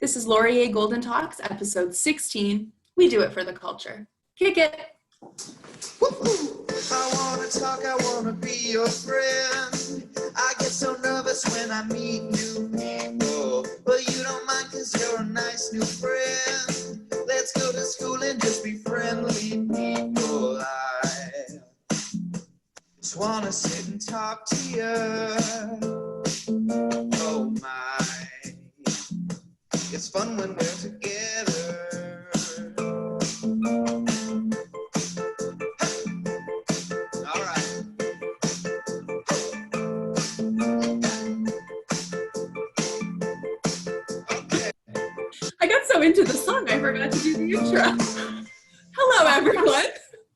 This is Laurier Golden Talks, episode 16. We do it for the culture. Kick it. I wanna talk, I wanna be your friend. I get so nervous when I meet new people, but you don't mind cause you're a nice new friend. Let's go to school and just be friendly people. I just wanna sit and talk to you. Oh my, it's fun when we're together. I got so into the song, I forgot to do the intro. Hello, everyone.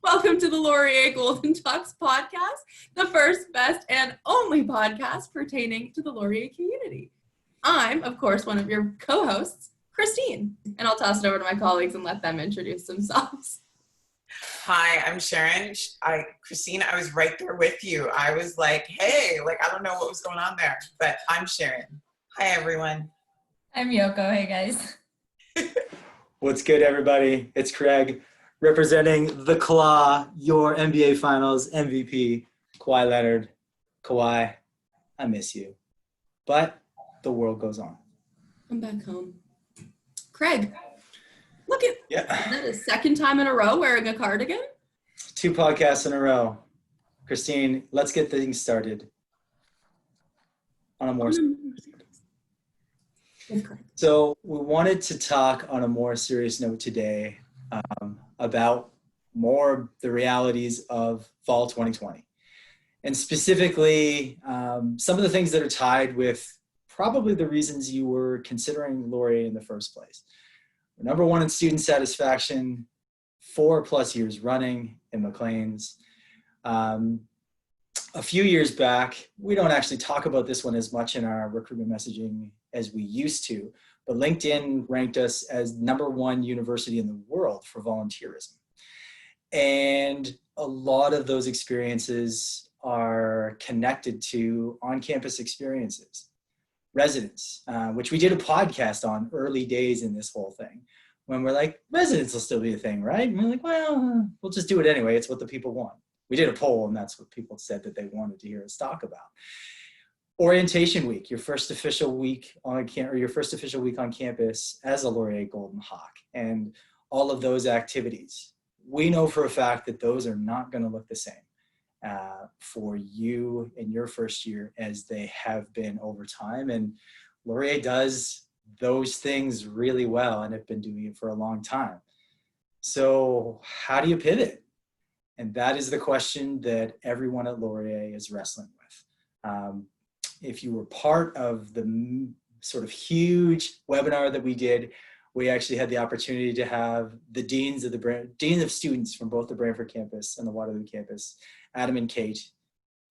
Welcome to the Laurier Golden Talks podcast, the first, best, and only podcast pertaining to the Laurier community. I'm, of course, one of your co-hosts, Christine, and I'll toss it over to my colleagues and let them introduce themselves. Hi, I'm Sharon. Christine, I was right there with you. I was like, hey, I don't know what was going on there, but I'm Sharon. Hi, everyone. I'm Yoko. Hey, guys. What's good, everybody? It's Craig, representing the Claw, your NBA Finals MVP, Kawhi Leonard. Kawhi, I miss you. But the world goes on. I'm back home. Craig, look at Yeah. Is that his second time in a row wearing a cardigan? 2 podcasts in a row. Christine, let's get things started on a more... So we wanted to talk on a more serious note today about more the realities of fall 2020. And specifically, some of the things that are tied with probably the reasons you were considering Laurier in the first place. We're number 1 in student satisfaction, 4+ years running in McLean's. A few years back, we don't actually talk about this one as much in our recruitment messaging as we used to, but LinkedIn ranked us as number 1 university in the world for volunteerism. And a lot of those experiences are connected to on-campus experiences. Residence, which we did a podcast on early days in this whole thing, when we're like, residence will still be a thing, right? And we're like, well, we'll just do it anyway. It's what the people want. We did a poll, and that's what people said that they wanted to hear us talk about. Orientation week, your first official week on campus as a Laurier Golden Hawk, and all of those activities. We know for a fact that those are not going to look the same for you in your first year as they have been over time. And Laurier does those things really well and have been doing it for a long time. So how do you pivot? And that is the question that everyone at Laurier is wrestling with. If you were part of the sort of huge webinar that we did, we actually had the opportunity to have the deans of students from both the Brantford campus and the Waterloo campus, Adam and Kate.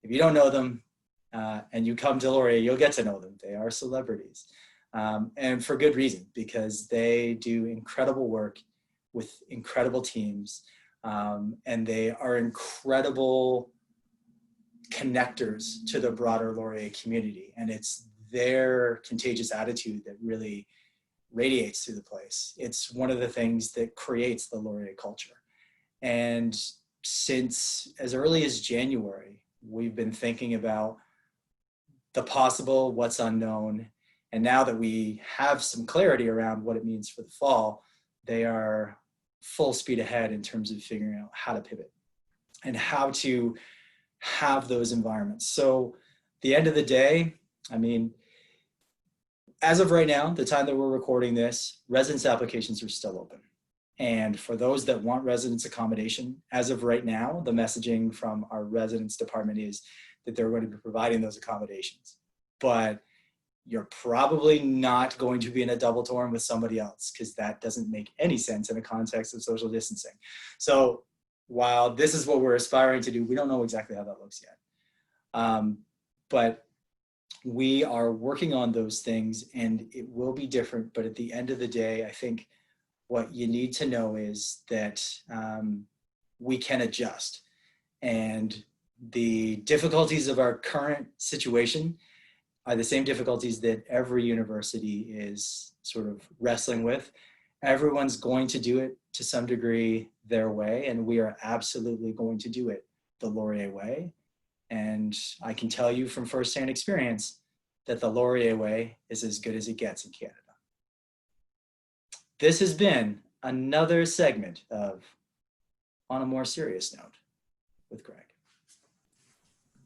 If you don't know them and you come to Laurier, you'll get to know them. They are celebrities. And for good reason, because they do incredible work with incredible teams. And they are incredible connectors to the broader Laurier community. And it's their contagious attitude that really radiates through the place. It's one of the things that creates the Laurier culture. And since as early as January, we've been thinking about the possible, what's unknown. And now that we have some clarity around what it means for the fall, they are full speed ahead in terms of figuring out how to pivot and how to have those environments. So at the end of the day, I mean, as of right now, the time that we're recording this, residence applications are still open. And for those that want residence accommodation, as of right now, the messaging from our residence department is that they're going to be providing those accommodations. But you're probably not going to be in a double dorm with somebody else, because that doesn't make any sense in a context of social distancing. So while this is what we're aspiring to do, we don't know exactly how that looks yet. But we are working on those things, and it will be different. But at the end of the day, I think what you need to know is that we can adjust. And the difficulties of our current situation are the same difficulties that every university is sort of wrestling with. Everyone's going to do it to some degree their way, and we are absolutely going to do it the Laurier way. And I can tell you from firsthand experience that the Laurier way is as good as it gets in Canada. This has been another segment of On a More Serious Note with Greg.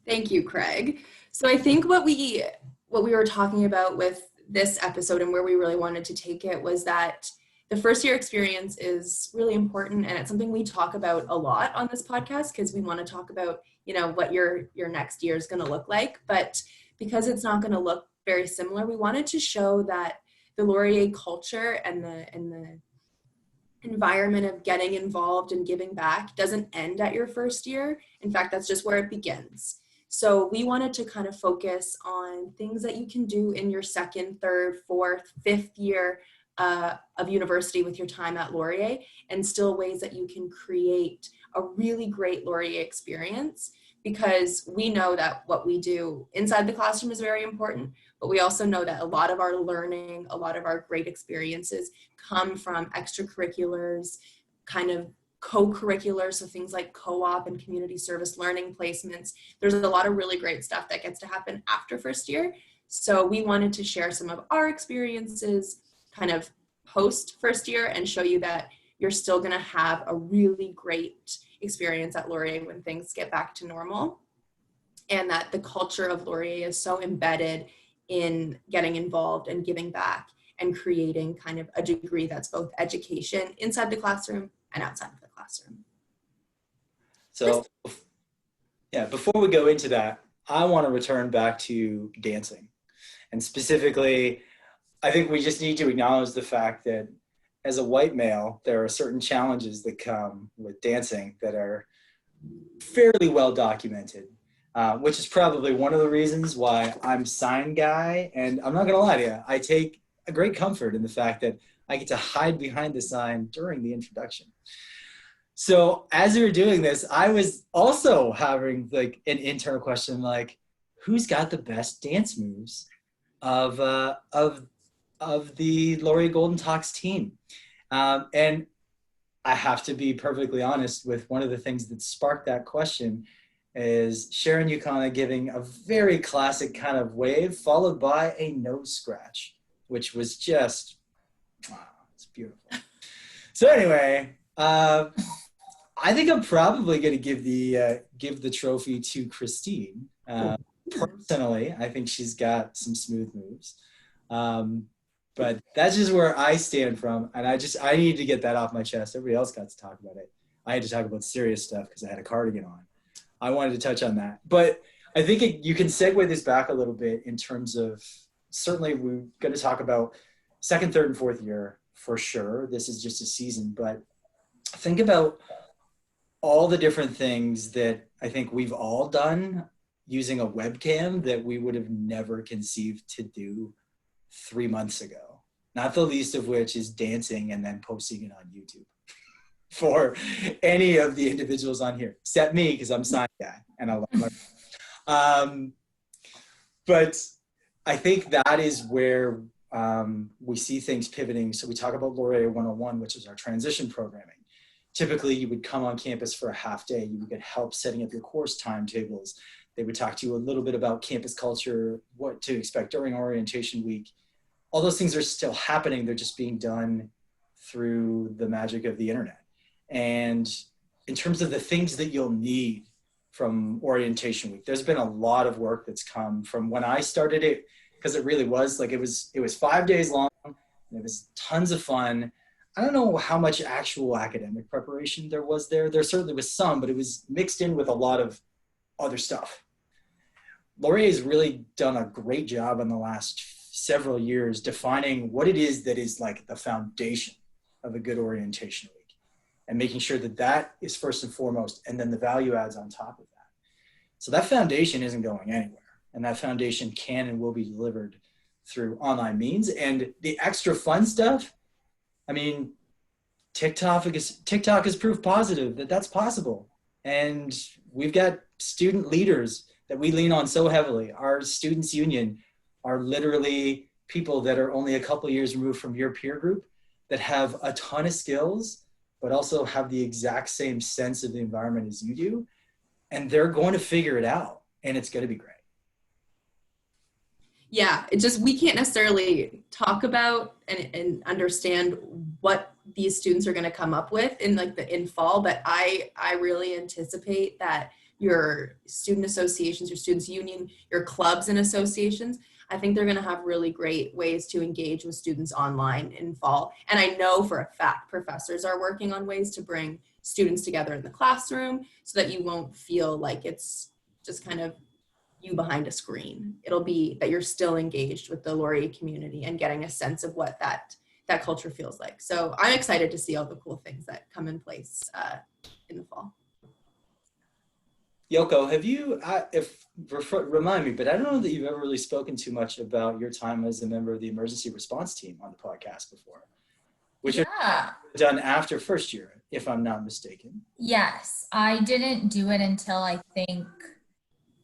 Thank you, Craig. So I think what we were talking about with this episode and where we really wanted to take it was that the first year experience is really important, and it's something we talk about a lot on this podcast because we want to talk about, you know, what your next year is going to look like. But because it's not going to look very similar, we wanted to show that the Laurier culture and the environment of getting involved and giving back doesn't end at your first year. In fact, that's just where it begins. So we wanted to kind of focus on things that you can do in your second, third, fourth, fifth year of university with your time at Laurier, and still ways that you can create a really great Laurier experience, because we know that what we do inside the classroom is very important, but we also know that a lot of our learning, a lot of our great experiences come from extracurriculars, kind of co-curricular, so things like co-op and community service learning placements. There's a lot of really great stuff that gets to happen after first year. So we wanted to share some of our experiences kind of post first year and show you that you're still going to have a really great experience at Laurier when things get back to normal, and that the culture of Laurier is so embedded in getting involved and giving back and creating kind of a degree that's both education inside the classroom and outside of the classroom. So yeah, before we go into that, I want to return back to dancing. And specifically, I think we just need to acknowledge the fact that as a white male, there are certain challenges that come with dancing that are fairly well documented, which is probably one of the reasons why I'm sign guy. And I'm not going to lie to you, I take a great comfort in the fact that I get to hide behind the sign during the introduction. So as we were doing this, I was also having like an internal question, like, who's got the best dance moves of the Laurier Golden Talks team? And I have to be perfectly honest with one of the things that sparked that question is Sharon Yukana giving a very classic kind of wave followed by a nose scratch, which was just, wow, it's beautiful. So anyway, I think I'm probably going to give the trophy to Christine. Personally, I think she's got some smooth moves. But that's just where I stand from. And I need to get that off my chest. Everybody else got to talk about it. I had to talk about serious stuff because I had a cardigan on. I wanted to touch on that. But I think you can segue this back a little bit in terms of, certainly we're going to talk about second, third, and fourth year for sure. This is just a season. But think about all the different things that I think we've all done using a webcam that we would have never conceived to do 3 months ago, not the least of which is dancing and then posting it on YouTube for any of the individuals on here, except me, because I'm sign guy and I love my but I think that is where we see things pivoting. So we talk about Laurier 101, which is our transition programming. Typically, you would come on campus for a half day. You would get help setting up your course timetables. They would talk to you a little bit about campus culture, what to expect during orientation week. All those things are still happening. They're just being done through the magic of the internet. And in terms of the things that you'll need from orientation week, there's been a lot of work that's come from when I started it, because it really was like, it was 5 days long. And it was tons of fun. I don't know how much actual academic preparation there was there. There certainly was some, but it was mixed in with a lot of other stuff. Laurier has really done a great job in the last several years defining what it is that is like the foundation of a good orientation week and making sure that that is first and foremost, and then the value adds on top of that. So that foundation isn't going anywhere, and that foundation can and will be delivered through online means. And the extra fun stuff, I mean, TikTok is proof positive that that's possible. And we've got student leaders that we lean on so heavily. Our students union are literally people that are only a couple years removed from your peer group that have a ton of skills, but also have the exact same sense of the environment as you do. And they're going to figure it out, and it's going to be great. Yeah, it just, we can't necessarily talk about and understand what these students are going to come up with in fall, but I really anticipate that your student associations, your students union, your clubs and associations, I think they're going to have really great ways to engage with students online in fall. And I know for a fact professors are working on ways to bring students together in the classroom so that you won't feel like it's just kind of you behind a screen. It'll be that you're still engaged with the Laurier community and getting a sense of what that culture feels like. So I'm excited to see all the cool things that come in place in the fall. Yoko, have you, remind me, but I don't know that you've ever really spoken too much about your time as a member of the emergency response team on the podcast before, which was done after first year, if I'm not mistaken. Yes, I didn't do it until I think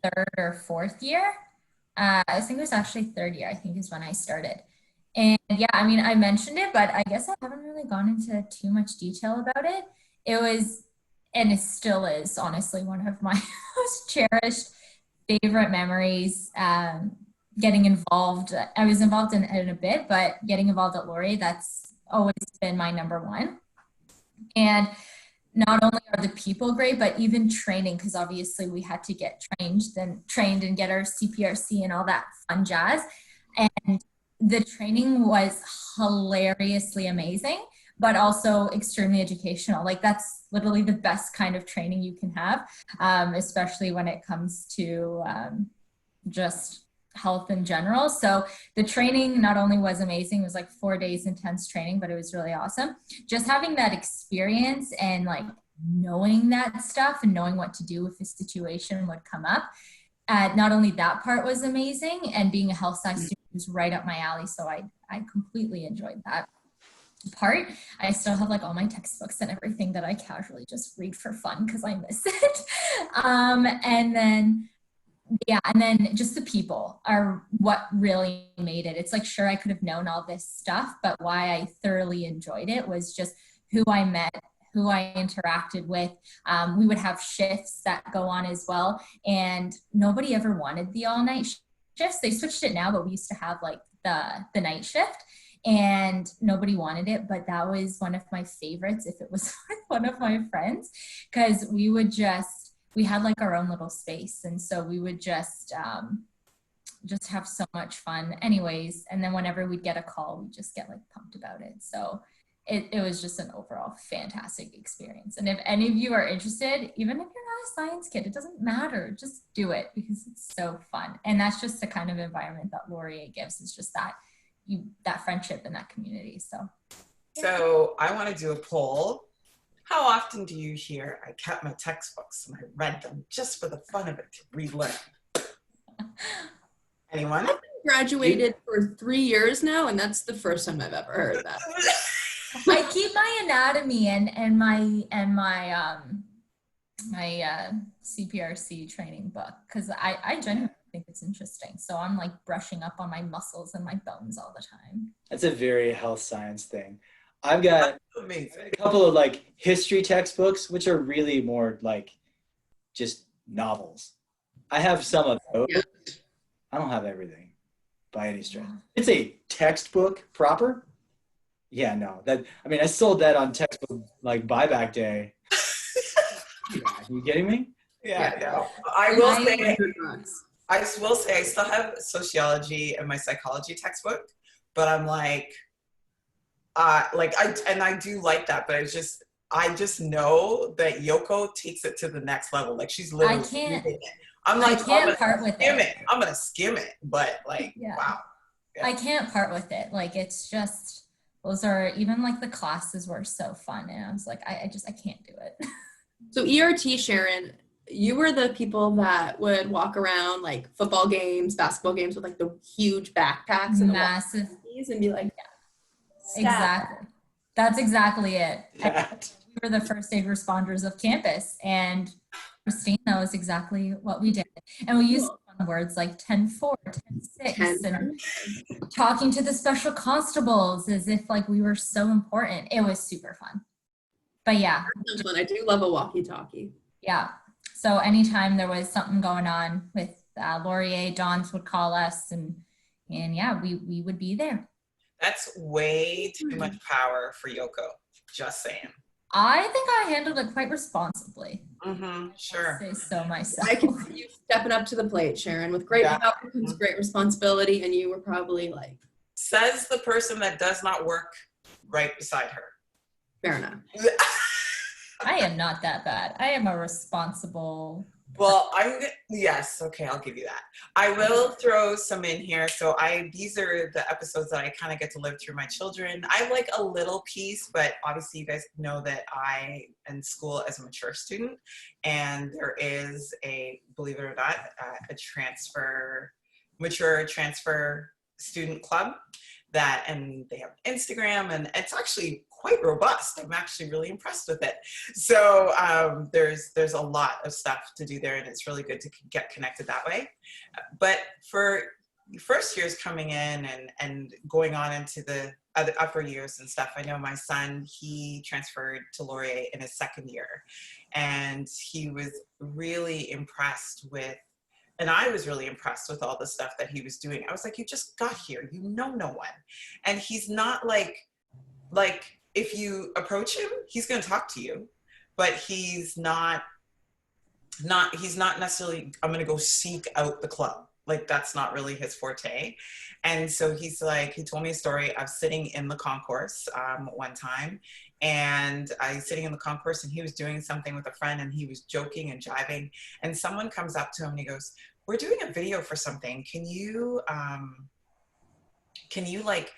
third or fourth year. I think it was actually third year, I think is when I started. And yeah, I mean, I mentioned it, but I guess I haven't really gone into too much detail about it. It was, and it still is, honestly, one of my most cherished favorite memories. Getting involved, I was involved in it a bit, but getting involved at Laurier, that's always been my number one. And not only are the people great, but even training, because obviously we had to get trained and get our CPRC and all that fun jazz. And the training was hilariously amazing, but also extremely educational. Like that's literally the best kind of training you can have, especially when it comes to just health in general. So the training not only was amazing, it was like 4 days intense training, but it was really awesome. Just having that experience and like knowing that stuff and knowing what to do if a situation would come up. Not only that part was amazing, and being a health science student was right up my alley. So I completely enjoyed that part. I still have like all my textbooks and everything that I casually just read for fun because I miss it. And then just the people are what really made it. It's like, sure, I could have known all this stuff, but why I thoroughly enjoyed it was just who I met, who I interacted with. We would have shifts that go on as well, and nobody ever wanted the all-night shifts. They switched it now, but we used to have like the night shift, and nobody wanted it, but that was one of my favorites if it was with one of my friends, because we had like our own little space, and so we would just have so much fun anyways. And then whenever we'd get a call, we'd just get like pumped about it. So it was just an overall fantastic experience. And if any of you are interested, even if you're not a science kid, it doesn't matter, just do it because it's so fun. And that's just the kind of environment that Laurier gives, is just that friendship and that community. So I want to do a poll. How often do you hear, I kept my textbooks and I read them just for the fun of it to relearn? Anyone? I've been graduated for 3 years now, and that's the first time I've ever heard that. I keep my anatomy and my CPRC training book because I genuinely think it's interesting. So I'm like brushing up on my muscles and my bones all the time. That's a very health science thing. I've got Amazing. a couple of like history textbooks, which are really more like just novels. I have some of those. Yeah. I don't have everything by any stretch. It's a textbook proper. Yeah, no. I sold that on textbook like buyback day. Yeah, are you kidding me? Yeah, Yeah. no. I will say I still have sociology and my psychology textbook, but I'm like I do like that, but I just know that Yoko takes it to the next level. Like she's literally I'm like, I can't part with it. I'm gonna skim it, but like, wow. Yeah. I can't part with it. Like it's just, those are, even like the classes were so fun, and I was like, I can't do it. So ERT, Sharon, you were the people that would walk around like football games, basketball games with like the huge backpacks and massive and be like, exactly. That's exactly it. We were the first aid responders of campus, and Christine, that was exactly what we did. And we used it on words like 10-4, 10-6, 10. and talking to the special constables as if like we were so important. It was super fun. But yeah. Sounds fun. I do love a walkie-talkie. Yeah. So anytime there was something going on with Laurier, Dons would call us and yeah, we would be there. That's way too much power for Yoko. Just saying. I think I handled it quite responsibly. Sure. I say so myself. I can see you stepping up to the plate, Sharon. With great power comes great responsibility, and you were probably like. Says the person that does not work right beside her. Fair enough. I am not that bad. I am a responsible. Well, yes, okay, I'll give you that. I will throw some in here. So these are the episodes that I kind of get to live through my children. I have like a little piece, but obviously you guys know that I am in school as a mature student, and there is believe it or not, mature transfer student club and they have Instagram, and it's actually quite robust. I'm actually really impressed with it. So there's a lot of stuff to do there, and it's really good to get connected that way. But for first years coming in and going on into the other upper years and stuff, I know my son, he transferred to Laurier in his second year, and he was really impressed with, and I was really impressed with all the stuff that he was doing. I was like, you just got here, you know no one. And he's not like if you approach him, he's going to talk to you, but he's not necessarily, I'm going to go seek out the club. Like, that's not really his forte. And so he's like, he told me a story of sitting in the concourse one time, and I was sitting in the concourse and he was doing something with a friend and he was joking and jiving, and someone comes up to him and he goes, we're doing a video for something. Can you like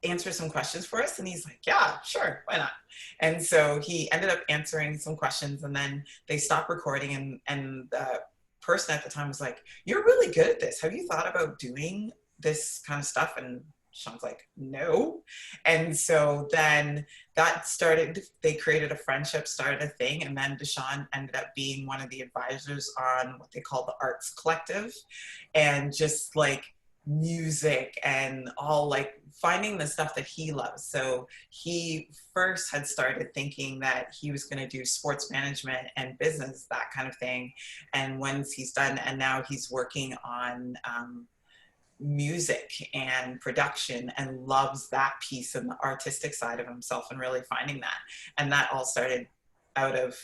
answer some questions for us? And he's like, yeah, sure, why not? And so he ended up answering some questions, and then they stopped recording, and the person at the time was like, you're really good at this. Have you thought about doing this kind of stuff? And Sean's like, no. And so then that started, they created a friendship, started a thing, and then Deshaun ended up being one of the advisors on what they call the Arts Collective, and just like music and all, like finding the stuff that he loves. So he first had started thinking that he was going to do sports management and business, that kind of thing. And once he's done, and now he's working on music and production, and loves that piece and the artistic side of himself, and really finding that. And that all started out of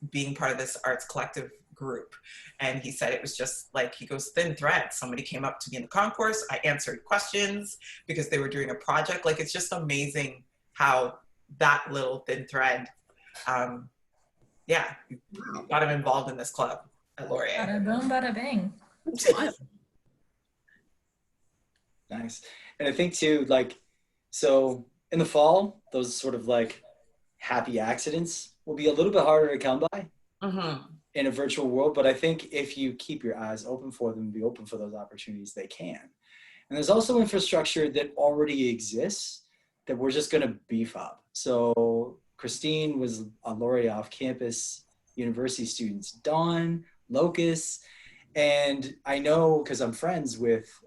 being part of this Arts Collective group. And he said it was just like, he goes, thin thread. Somebody came up to me in the concourse, I answered questions because they were doing a project. Like, it's just amazing how that little thin thread, got him involved in this club at Laurier. Bada boom, bada bing. Nice. And I think too, like, so in the fall, those sort of like happy accidents will be a little bit harder to come by in a virtual world. But I think if you keep your eyes open for them, be open for those opportunities, they can. And there's also infrastructure that already exists that we're just going to beef up. So Christine was a Laurier off-campus university students, Dawn, Locus, and I know because I'm friends with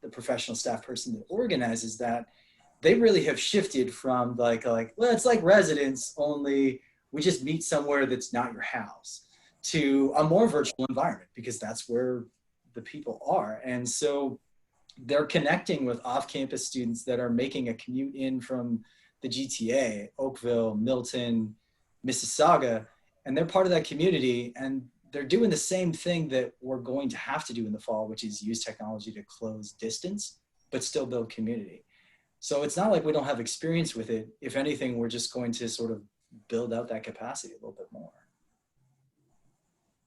the professional staff person that organizes that, they really have shifted from like, well, it's like residence, only we just meet somewhere that's not your house, to a more virtual environment, because that's where the people are. And so they're connecting with off-campus students that are making a commute in from the GTA, Oakville, Milton, Mississauga, and they're part of that community, and they're doing the same thing that we're going to have to do in the fall, which is use technology to close distance, but still build community. So it's not like we don't have experience with it. If anything, we're just going to sort of build out that capacity a little bit more.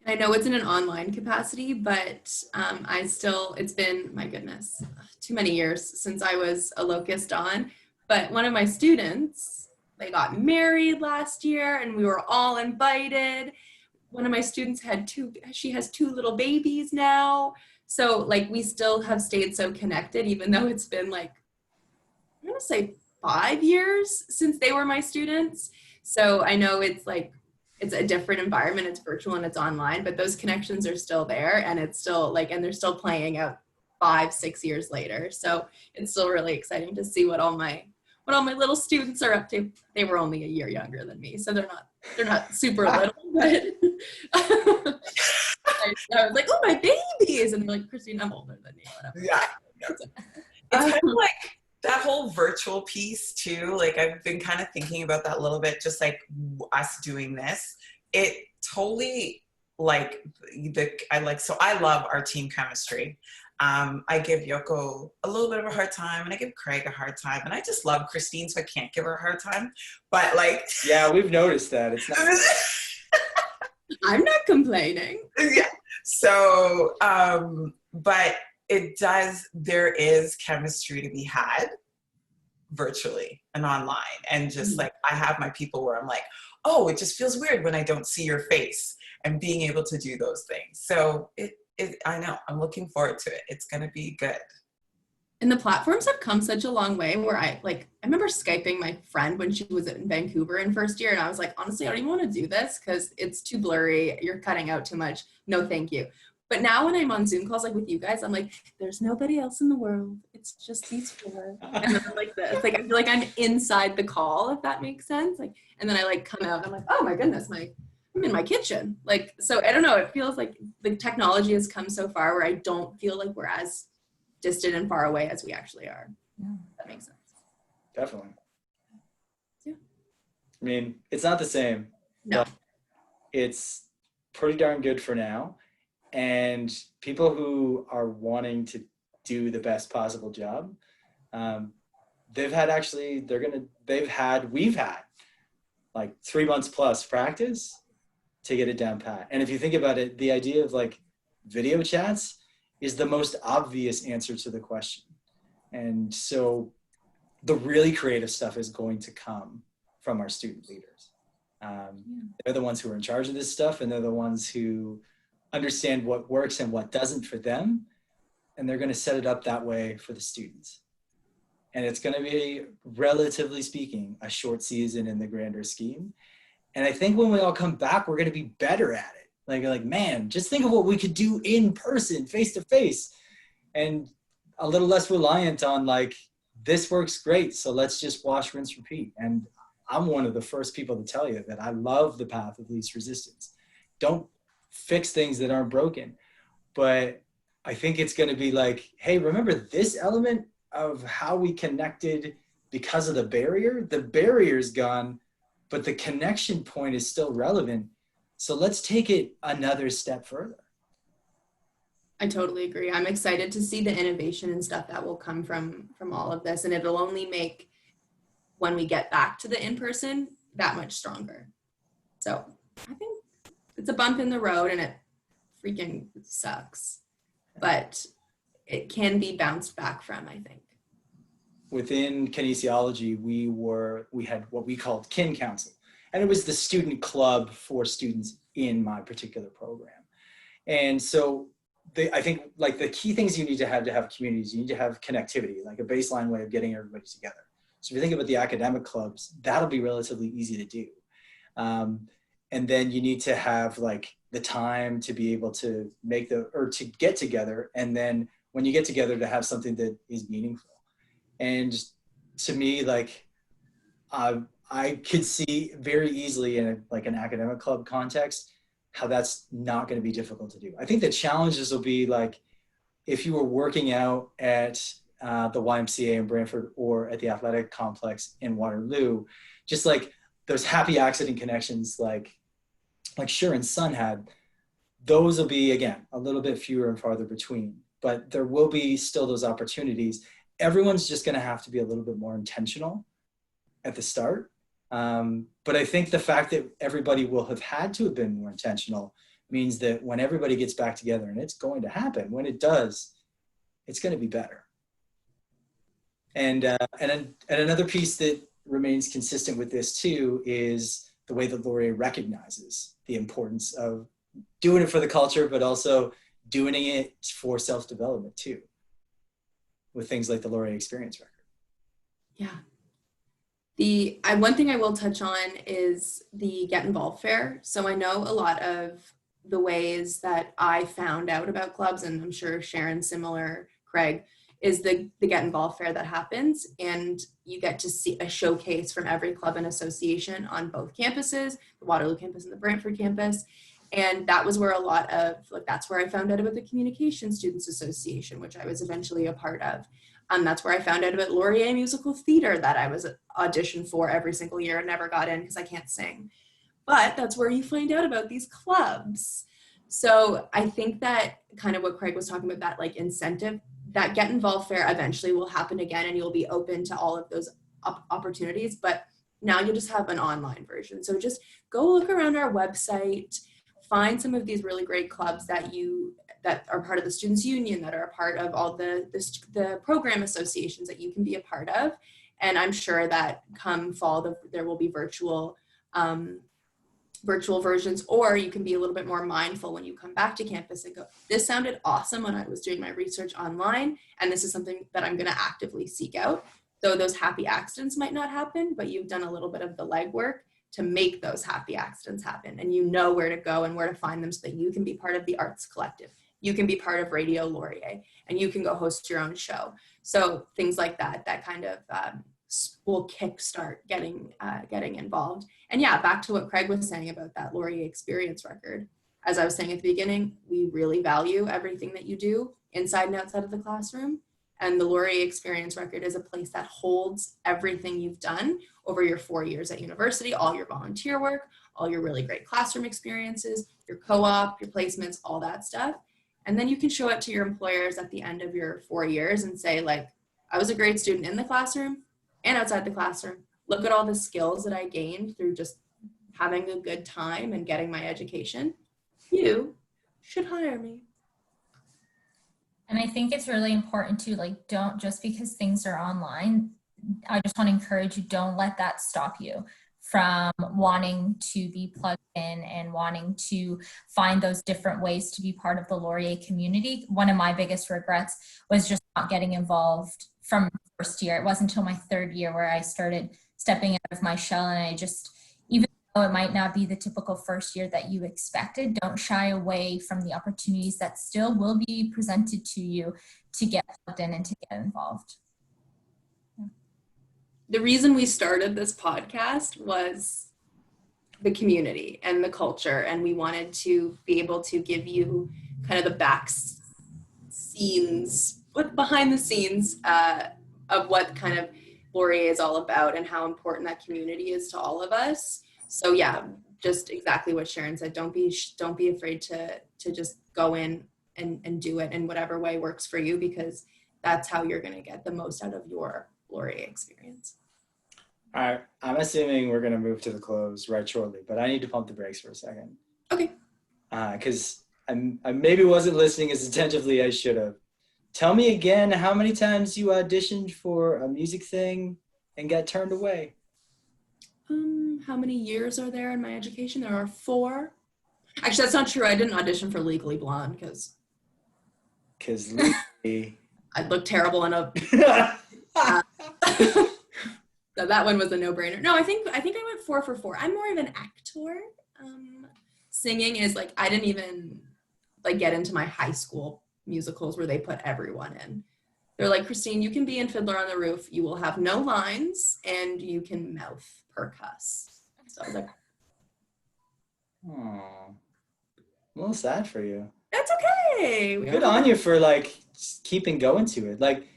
I know it's in an online capacity, but it's been, my goodness, too many years since I was a locust on. But one of my students, they got married last year and we were all invited. One of my students she has 2 little babies now. So like, we still have stayed so connected, even though it's been like, I'm gonna say 5 years since they were my students. So I know it's like, it's a different environment. It's virtual and it's online, but those connections are still there, and it's still like, and they're still playing out 5-6 years later. So it's still really exciting to see what all my little students are up to. They were only a year younger than me, so they're not super little, but I was like, oh, my babies, and they're like, Christine, I'm older than you, whatever. Yeah. It's kind of like that whole virtual piece too. Like I've been kind of thinking about that a little bit, just like us doing this. It totally like so I love our team chemistry. I give Yoko a little bit of a hard time, and I give Craig a hard time, and I just love Christine, so I can't give her a hard time. But like, yeah, we've noticed that. It's not. I'm not complaining. Yeah. So, but there is chemistry to be had virtually and online. And just like, I have my people where I'm like, oh, it just feels weird when I don't see your face, and being able to do those things. So I know, I'm looking forward to it. It's going to be good. And the platforms have come such a long way where I remember Skyping my friend when she was in Vancouver in first year, and I was like, honestly, I don't even want to do this because it's too blurry. You're cutting out too much. No, thank you. But now when I'm on Zoom calls like with you guys, I'm like, there's nobody else in the world. It's just these four. And then I'm like this. Like I feel like I'm inside the call, if that makes sense. Like, and then I like come out and I'm like, oh my goodness, I'm in my kitchen. Like, so I don't know. It feels like the technology has come so far where I don't feel like we're as distant and far away as we actually are. Yeah. That makes sense. Definitely. Yeah. I mean, it's not the same. No. It's pretty darn good for now. And people who are wanting to do the best possible job, we've had like 3 months plus practice to get it down pat. And if you think about it, the idea of like video chats is the most obvious answer to the question. And so the really creative stuff is going to come from our student leaders. They're the ones who are in charge of this stuff, and they're the ones who understand what works and what doesn't for them. And they're going to set it up that way for the students. And it's going to be, relatively speaking, a short season in the grander scheme. And I think when we all come back, we're going to be better at it. Like, man, just think of what we could do in person, face to face, and a little less reliant on like, this works great, so let's just wash, rinse, repeat. And I'm one of the first people to tell you that I love the path of least resistance. Don't fix things that aren't broken. But I think it's going to be like, hey, remember this element of how we connected because of the barrier? The barrier's gone, but the connection point is still relevant. So let's take it another step further. I totally agree. I'm excited to see the innovation and stuff that will come from all of this. And it'll only make, when we get back to the in-person, that much stronger. So I think it's a bump in the road, and it freaking sucks, but it can be bounced back from, I think. Within kinesiology, we had what we called Kin Council, and it was the student club for students in my particular program. And so I think like the key things you need to have communities, you need to have connectivity, like a baseline way of getting everybody together. So if you think about the academic clubs, that'll be relatively easy to do. And then you need to have like the time to be able to to get together. And then when you get together, to have something that is meaningful. And to me, like, I could see very easily in an academic club context, how that's not going to be difficult to do. I think the challenges will be like, if you were working out at the YMCA in Brantford or at the athletic complex in Waterloo, just like those happy accident connections, like Sure and Sun had, those will be, again, a little bit fewer and farther between, but there will be still those opportunities. Everyone's just going to have to be a little bit more intentional at the start. But I think the fact that everybody will have had to have been more intentional means that when everybody gets back together, and it's going to happen, when it does, it's going to be better. And another piece that remains consistent with this too is the way that Laurier recognizes the importance of doing it for the culture, but also doing it for self-development too, with things like the Laurier Experience Record. Yeah. One thing I will touch on is the Get Involved Fair. So I know a lot of the ways that I found out about clubs, and I'm sure Sharon, similar, Craig, is the Get Involved Fair that happens, and you get to see a showcase from every club and association on both campuses, the Waterloo campus and the Brantford campus. And that was where that's where I found out about the Communication Students Association, which I was eventually a part of. That's where I found out about Laurier Musical Theater that I was auditioned for every single year and never got in because I can't sing. But that's where you find out about these clubs. So I think that kind of what Craig was talking about, that like incentive, that Get Involved Fair eventually will happen again, and you'll be open to all of those opportunities. But now you'll just have an online version. So just go look around our website, find some of these really great clubs that are part of the Students' Union, that are a part of all the program associations that you can be a part of. And I'm sure that come fall, there will be virtual versions, or you can be a little bit more mindful when you come back to campus and go, this sounded awesome when I was doing my research online, and this is something that I'm going to actively seek out. Though those happy accidents might not happen, but you've done a little bit of the legwork to make those happy accidents happen, and you know where to go and where to find them so that you can be part of the arts collective. You can be part of Radio Laurier, and you can go host your own show. So things like that kind of will kickstart getting involved. And yeah, back to what Craig was saying about that Laurier experience record. As I was saying at the beginning, we really value everything that you do inside and outside of the classroom. And the Laurier experience record is a place that holds everything you've done over your 4 years at university, all your volunteer work, all your really great classroom experiences, your co-op, your placements, all that stuff. And then you can show it to your employers at the end of your 4 years and say, like, I was a great student in the classroom and outside the classroom. Look at all the skills that I gained through just having a good time and getting my education. You should hire me. And I think it's really important to, like, don't, just because things are online, I just want to encourage you, don't let that stop you from wanting to be plugged in and wanting to find those different ways to be part of the Laurier community. One of my biggest regrets was just not getting involved from first year. It wasn't until my third year where I started stepping out of my shell, and I just, even though it might not be the typical first year that you expected, don't shy away from the opportunities that still will be presented to you to get plugged in and to get involved. The reason we started this podcast was the community and the culture, and we wanted to be able to give you kind of the behind the scenes of what kind of Laurier is all about and how important that community is to all of us. So yeah, just exactly what Sharon said. Don't be afraid to just go in and do it in whatever way works for you, because that's how you're going to get the most out of your Laurier experience. All right, I'm assuming we're going to move to the close right shortly, but I need to pump the brakes for a second. Okay. Because I maybe wasn't listening as attentively as I should have. Tell me again how many times you auditioned for a music thing and got turned away. How many years are there in my education? There are 4. Actually, that's not true. I didn't audition for Legally Blonde because legally I'd look terrible in a so that one was a no-brainer. No, I think I went 4 for 4. I'm more of an actor. Singing is like, I didn't even like get into my high school musicals where they put everyone in. They're like, Christine, you can be in Fiddler on the Roof. You will have no lines and you can mouth percuss. So I was like, oh, a little sad for you. that's okay. Good on you for like keeping going to it. Like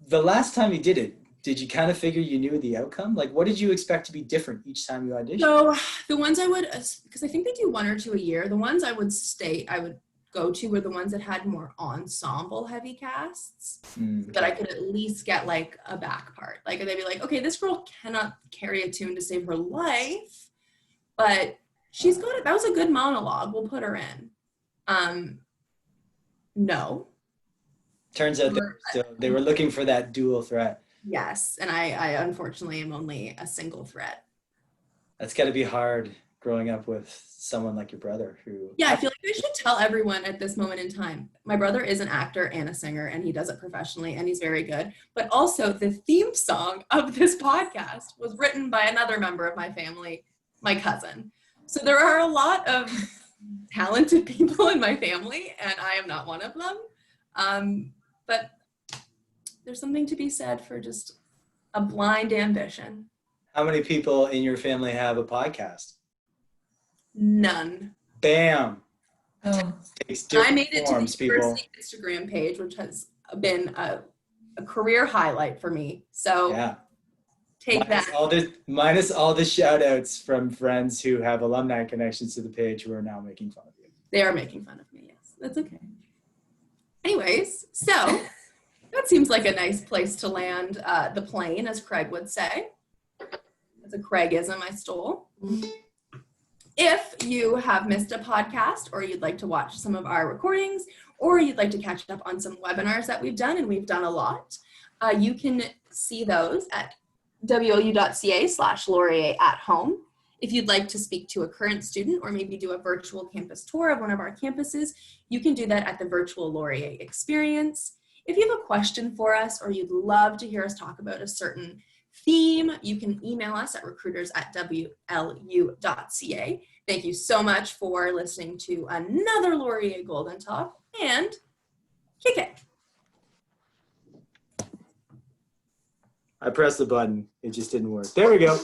the last time you did it, did you kind of figure you knew the outcome? Like, what did you expect to be different each time you auditioned? So the ones I would, because I think they do 1 or 2 a year, the ones I would go to were the ones that had more ensemble heavy casts, so that I could at least get like a back part. Like they'd be like, okay, this girl cannot carry a tune to save her life, but she's got it. That was a good monologue. We'll put her in. No. Turns out they were looking for that dual threat. Yes, and I unfortunately am only a single threat. That's got to be hard growing up with someone like your brother who. Yeah, I feel like I should tell everyone at this moment in time. My brother is an actor and a singer, and he does it professionally, and he's very good. But also, the theme song of this podcast was written by another member of my family, my cousin. So there are a lot of talented people in my family, and I am not one of them. But there's something to be said for just a blind ambition. How many people in your family have a podcast? None. Bam. Oh, Takes I different made it forms, to the university Instagram page, which has been a career highlight for me. So Yeah. take that. Minus all the shout outs from friends who have alumni connections to the page who are now making fun of you. They are making fun of me, yes. That's okay. Anyways, so that seems like a nice place to land the plane, as Craig would say. That's a Craigism I stole. If you have missed a podcast, or you'd like to watch some of our recordings, or you'd like to catch up on some webinars that we've done, and we've done a lot, you can see those at wolu.ca/Laurier at home. If you'd like to speak to a current student or maybe do a virtual campus tour of one of our campuses, you can do that at the virtual Laurier experience. If you have a question for us, or you'd love to hear us talk about a certain theme, you can email us at recruiters@wlu.ca. Thank you so much for listening to another Laurier Golden Talk, and kick it. I pressed the button. It just didn't work. There we go. I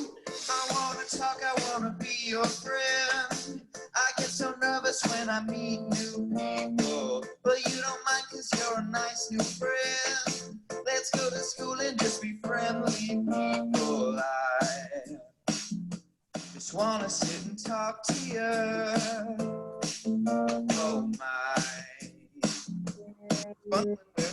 wanna talk, I wanna be your friend. I get so nervous when I meet new people, but you don't mind cause you're a nice new friend. Let's go to school and just be friendly people. I just wanna sit and talk to you. Oh my. Fun when we're